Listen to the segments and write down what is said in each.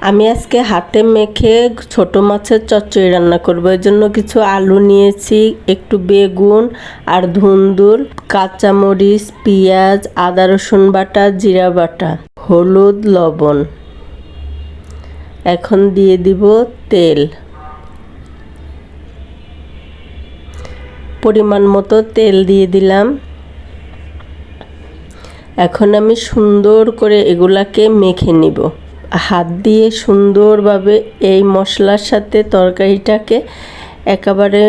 আমি আজকে হাতে মেখে ছোট মাছের চচ্চড়ি রান্না করব। এর জন্য কিছু আলু নিয়েছি, একটু বেগুন আর ধুন্দুল, কাঁচামরিচ, পেঁয়াজ, আদা রসুন বাটা, জিরা বাটা, হলুদ, লবণ। এখন দিয়ে দিব তেল, পরিমাণ মতো তেল দিয়ে দিলাম। এখন আমি সুন্দর করে এগুলাকে মেখে নিব। হাত দিয়ে সুন্দরভাবে এই মশলার সাথে তরকারিটাকে একেবারে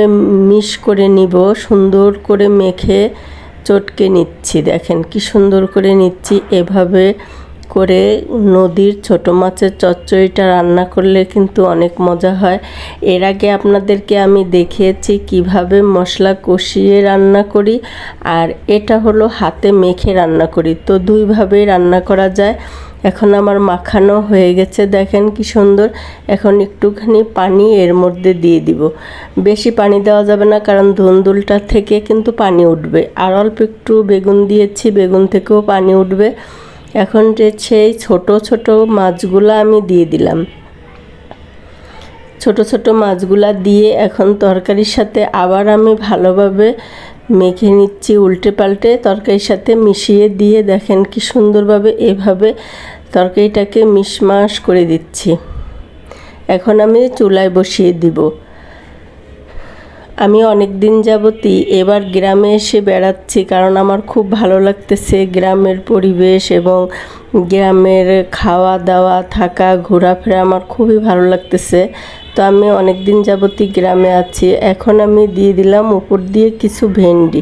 মিশ করে নিব। সুন্দর করে মেখে চটকে নিচ্ছি। দেখেন কি সুন্দর করে নিচ্ছি। এভাবে করে নদীর ছোট মাছের চচ্চড়িটা রান্না করলে কিন্তু অনেক মজা হয়। এর আগে আপনাদেরকে আমি দেখিয়েছি কিভাবে মশলা কষিয়ে রান্না করি, আর এটা হলো হাতে মেখে রান্না করি। তো দুইভাবেই রান্না করা যায়। এখন আমার মাখানো হয়ে গেছে, দেখেন কি সুন্দর। এখন একটুখানি পানি এর মধ্যে দিয়ে দিব। বেশি পানি দেওয়া যাবে না, কারণ ধুন্দুলটা থেকে কিন্তু পানি উঠবে। আর অল্প একটু বেগুন দিয়েছি, বেগুন থেকেও পানি উঠবে। এখন যে সেই ছোট ছোট মাছগুলো আমি দিয়ে দিলাম। ছোট ছোট মাছগুলা দিয়ে এখন তরকারির সাথে আবার আমি ভালোভাবে মেখে নিচ্ছি, উল্টে পাল্টে তরকারির সাথে মিশিয়ে দিয়ে দেখেন কি সুন্দরভাবে এভাবে তরকারিটাকে মিশমাশ করে দিচ্ছি। এখন আমি চুলায় বসিয়ে দিব। আমি অনেক দিন যাবতই এবার গ্রামে এসে বেড়াচ্ছি, কারণ আমার খুব ভালো লাগতেছে গ্রামের পরিবেশ এবং গ্রামের খাওয়া দাওয়া, থাকা, ঘোরাফেরা আমার খুবই ভালো লাগতেছে। তো আমি অনেক দিন যাবতই গ্রামে আছি। এখন আমি দিয়ে দিলাম উপর দিয়ে কিছু ভেন্ডি,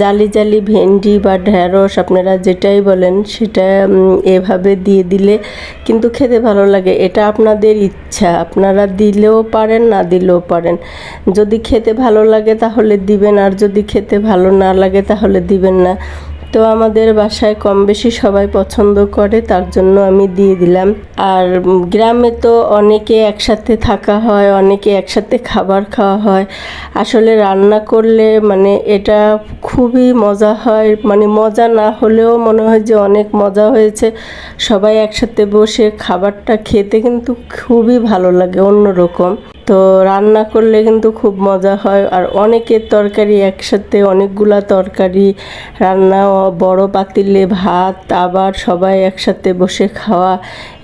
জালি জালি ভেন্ডি বা ঢেঁড়স, আপনারা যেটাই বলেন সেটা এভাবে দিয়ে দিলে কিন্তু খেতে ভালো লাগে। এটা আপনাদের ইচ্ছা, আপনারা দিলেও পারেন, না দিলেও পারেন। যদি খেতে ভালো লাগে তাহলে দিবেন, আর যদি খেতে ভালো না লাগে তাহলে দিবেন না। তো আমাদের বাসায় কম বেশি সবাই পছন্দ করে, তার জন্য আমি দিয়ে দিলাম। আর গ্রামে তো অনেকে একসাথে থাকা হয়, অনেকে একসাথে খাবার খাওয়া হয়। আসলে রান্না করলে মানে এটা খুবই মজা হয়, মানে মজা না হলেও মনে হয় যে অনেক মজা হয়েছে। সবাই একসাথে বসে খাবারটা খেতে কিন্তু খুবই ভালো লাগে, অন্যরকম। তো রান্না করলে কিন্তু খুব মজা হয়। আর অনেকের তরকারি একসাথে, অনেকগুলা তরকারি রান্না, বড় পাতিলে ভাত, আবার সবাই একসাথে বসে খাওয়া,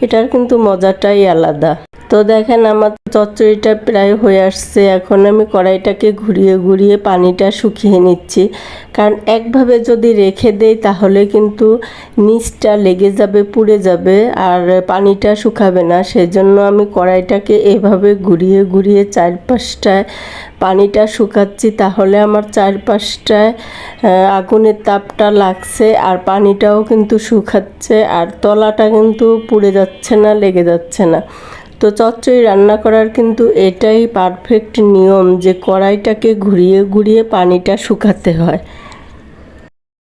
এটার কিন্তু মজাটাই আলাদা। তো দেখেন আমার চচ্চড়িটা প্রায় হয়ে আসছে। এখন আমি কড়াইটাকে ঘুরিয়ে ঘুরিয়ে পানিটা শুকিয়ে নিচ্ছি, কারণ একভাবে যদি রেখে দেই তাহলে কিন্তু নিচটা লেগে যাবে, পুড়ে যাবে, আর পানিটা শুকাবে না। সেজন্য আমি কড়াইটাকে এভাবে ঘুরিয়ে ঘুরিয়ে চারপাশটায় পানিটা শুকাচ্ছি। তাহলে আমার চারপাশটায় আগুনের তাপটা লাগছে, আর পানিটাও কিন্তু শুকাচ্ছে, আর তলাটা কিন্তু পুড়ে যাচ্ছে না, লেগে যাচ্ছে না। তো চচ্চড়ি রান্না করার কিন্তু এটাই পারফেক্ট নিয়ম, যে কড়াইটাকে ঘুরিয়ে ঘুরিয়ে পানিটা শুকাতে হয়।